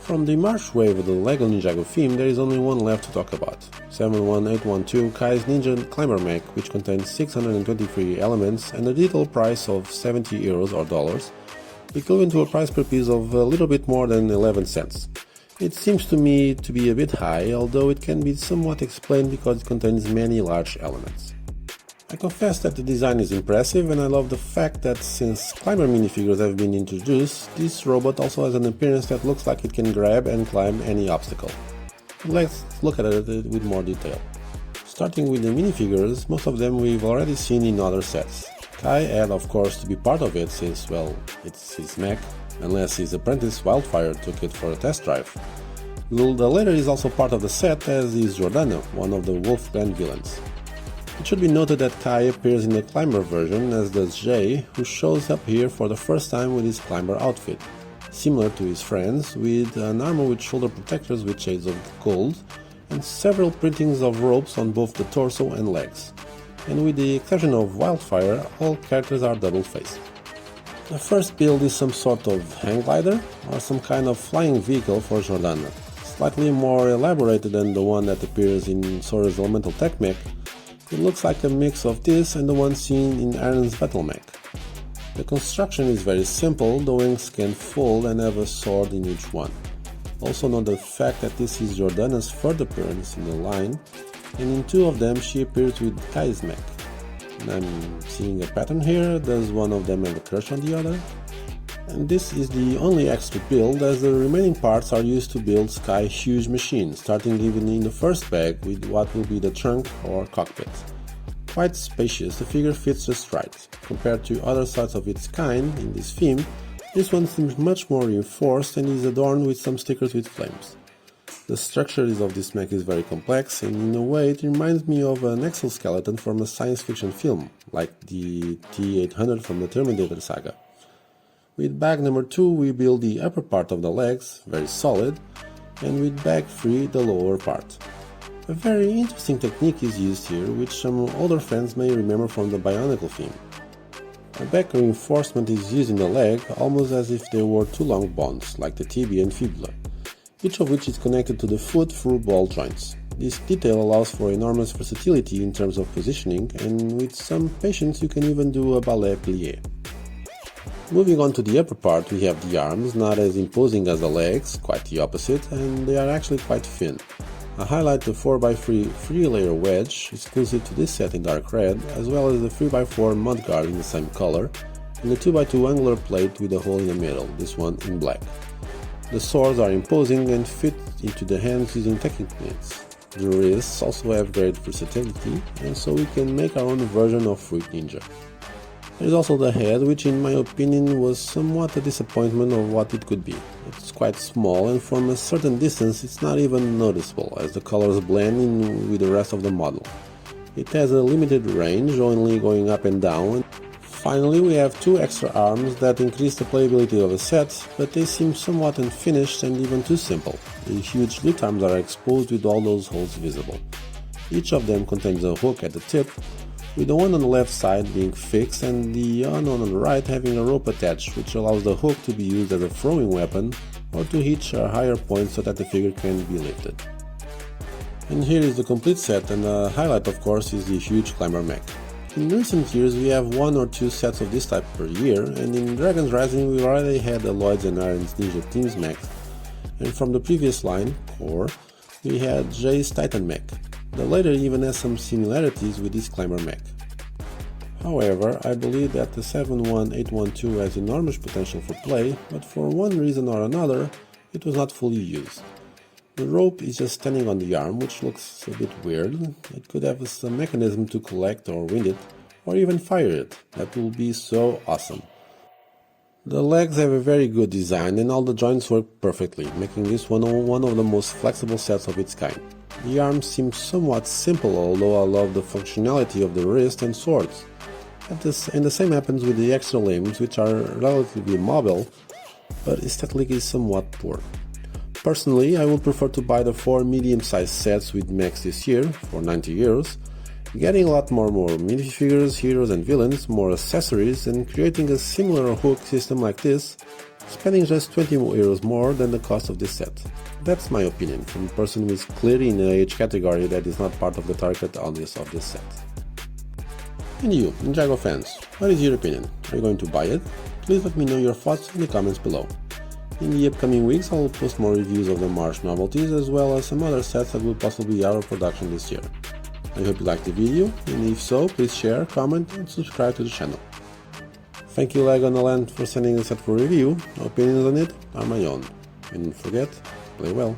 From the March wave of the LEGO Ninjago theme, there is only one left to talk about. 71812 Kai's Ninja Climber Mech, which contains 623 elements and a retail price of €70 or dollars, equivalent to a price per piece of a little bit more than 11 cents. It seems to me to be a bit high, although it can be somewhat explained because it contains many large elements. I confess that the design is impressive, and I love the fact that since climber minifigures have been introduced, this robot also has an appearance that looks like it can grab and climb any obstacle. Let's look at it with more detail. Starting with the minifigures, most of them we've already seen in other sets. Kai had of course to be part of it since, well, it's his mech, unless his apprentice Wildfire took it for a test drive. The latter is also part of the set, as is Jordana, one of the Wolf Clan villains. It should be noted that Kai appears in the climber version, as does Jay, who shows up here for the first time with his climber outfit, similar to his friends, with an armor with shoulder protectors with shades of gold, and several printings of ropes on both the torso and legs. And with the exception of Wildfire, all characters are double-faced. The first build is some sort of hang glider, or some kind of flying vehicle for Jordana, slightly more elaborated than the one that appears in Sora's Elemental Tech Mech. It looks like a mix of this and the one seen in Aaron's Battle Mech. The construction is very simple, the wings can fold and have a sword in each one. Also note the fact that this is Jordana's third appearance in the line, and in two of them she appears with Kai's mech. And I'm seeing a pattern here. Does one of them have a crush on the other? And this is the only extra build, as the remaining parts are used to build Sky's huge machine, starting even in the first bag with what will be the trunk or cockpit. Quite spacious, the figure fits just right. Compared to other sets of its kind in this theme, this one seems much more reinforced and is adorned with some stickers with flames. The structure of this mech is very complex, and in a way it reminds me of an exoskeleton from a science fiction film, like the T-800 from the Terminator saga. With bag number 2 we build the upper part of the legs, very solid, and with bag 3 the lower part. A very interesting technique is used here, which some older fans may remember from the Bionicle theme. A back reinforcement is used in the leg, almost as if they were two long bones, like the tibia and fibula, each of which is connected to the foot through ball joints. This detail allows for enormous versatility in terms of positioning, and with some patience you can even do a ballet plié. Moving on to the upper part, we have the arms, not as imposing as the legs, quite the opposite, and they are actually quite thin. I highlight the 4x3 3-layer wedge, exclusive to this set in dark red, as well as the 3x4 mudguard in the same color, and the 2x2 angular plate with a hole in the middle, this one in black. The swords are imposing and fit into the hands using techniques. The wrists also have great versatility, and so we can make our own version of Fruit Ninja. There is also the head, which in my opinion was somewhat a disappointment of what it could be. It's quite small, and from a certain distance it's not even noticeable, as the colors blend in with the rest of the model. It has a limited range, only going up and down. Finally, we have two extra arms that increase the playability of the set, but they seem somewhat unfinished and even too simple. The huge lead arms are exposed with all those holes visible. Each of them contains a hook at the tip, with the one on the left side being fixed and the one on the right having a rope attached, which allows the hook to be used as a throwing weapon or to hitch a higher point so that the figure can be lifted. And here is the complete set, and the highlight of course is the huge climber mech. In recent years we have one or two sets of this type per year, and in Dragon's Rising we already had the Lloyd's and Iron's Ninja Team's mech, and from the previous line, Core, we had Jay's Titan mech. The latter even has some similarities with this climber mech. However, I believe that the 71812 has enormous potential for play, but for one reason or another, it was not fully used. The rope is just standing on the arm, which looks a bit weird. It could have some mechanism to collect or wind it, or even fire it. That will be so awesome. The legs have a very good design and all the joints work perfectly, making this one of the most flexible sets of its kind. The arms seem somewhat simple, although I love the functionality of the wrist and swords. And the same happens with the extra limbs, which are relatively mobile, but aesthetically somewhat poor. Personally, I would prefer to buy the 4 medium-sized sets with mechs this year, for €90, getting a lot more minifigures, heroes and villains, more accessories, and creating a similar hook system like this, spending just 20 euros more than the cost of this set. That's my opinion, from a person who is clearly in an age category that is not part of the target audience of this set. And you, Ninjago fans, what is your opinion? Are you going to buy it? Please let me know your thoughts in the comments below. In the upcoming weeks I will post more reviews of the March novelties as well as some other sets that will possibly be out of production this year. I hope you liked the video, and if so, please share, comment and subscribe to the channel. Thank you Lego and Alan for sending the set for review. Opinions on it are my own. And don't forget, play well.